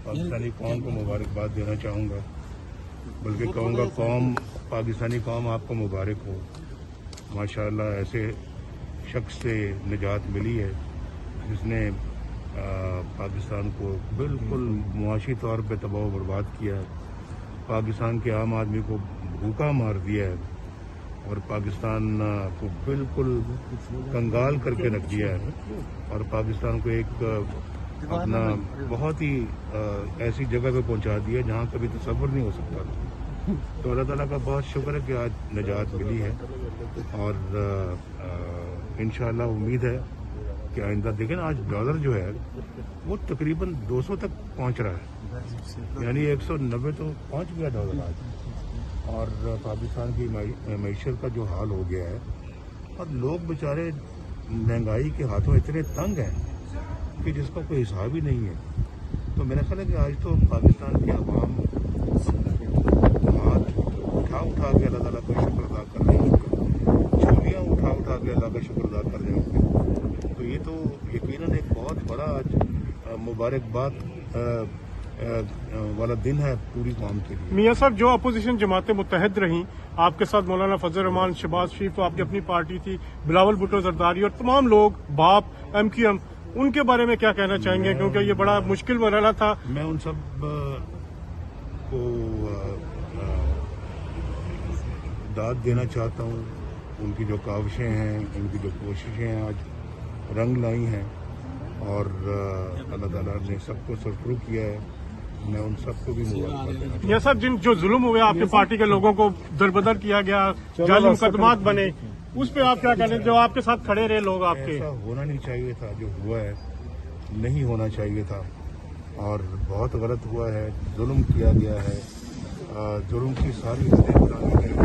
पाकिस्तानी कौम को मुबारकबाद देना चाहूँगा, बल्कि कहूँगा पाकिस्तानी कौम आपको मुबारक हो। माशाअल्लाह ऐसे शख्स से निजात मिली है जिसने पाकिस्तान को बिल्कुल मुआशी तौर पे तबाह बर्बाद किया है, पाकिस्तान के आम आदमी को भूखा मार दिया है और पाकिस्तान को बिल्कुल कंगाल करके रख दिया है और पाकिस्तान को एक अपना बहुत ही ऐसी जगह पे पहुंचा दिया जहां कभी तसव्वुर नहीं हो सकता था। तो अल्लाह ताला का बहुत शुक्र है कि आज निजात मिली है और इंशाअल्लाह उम्मीद है कि आइंदा देखें आज डॉलर जो है वो तकरीबन 200 तक पहुंच रहा है, यानी 190 तो पहुंच गया डॉलर आज। और पाकिस्तान की मईशत का जो हाल हो गया है और लोग बेचारे महंगाई के हाथों इतने तंग हैं कि जिसका कोई हिसाब ही नहीं है। तो मेरा ख्याल है कि आज तो पाकिस्तान के अवाम हाथ उठा के अल्लाह ताला का शुक्र अदा कर रहे होंगे, झोलियाँ उठा के अल्लाह का शुक्र अदा कर रहे होंगे। तो ये तो यकीनन एक बहुत बड़ा आज मुबारकबाद वाला दिन है पूरी कौम के लिए। मियां साहब, जो अपोजिशन जमातें मुत्तहद रहीं, आपके साथ मौलाना फजल रहमान, शहबाज शरीफ, आपकी अपनी पार्टी थी, बिलावल भुट्टो जरदारी और तमाम लोग, बाप, MQM, उनके बारे में क्या कहना चाहेंगे? क्योंकि ये बड़ा मुश्किल मरहला था। मैं उन सब को दाद देना चाहता हूँ। उनकी जो काविशें हैं, उनकी जो कोशिशें हैं आज रंग लाई हैं और अल्लाह ताला ने सबको सरफरू किया है। मैं उन सबको भी मुबारकबाद देना चाहता हूँ। यह सब जो जुल्म हुए आपके पार्टी के लोगों को दरबदर किया गया, जाली मुकदमात बने, उस पे आप क्या कहते हैं? जो आपके साथ खड़े रहे लोग आपके। ऐसा होना नहीं चाहिए था, जो हुआ है नहीं होना चाहिए था और बहुत गलत हुआ है, जुल्म किया गया है, जुल्म की सारी हदें बतानी चाहिए।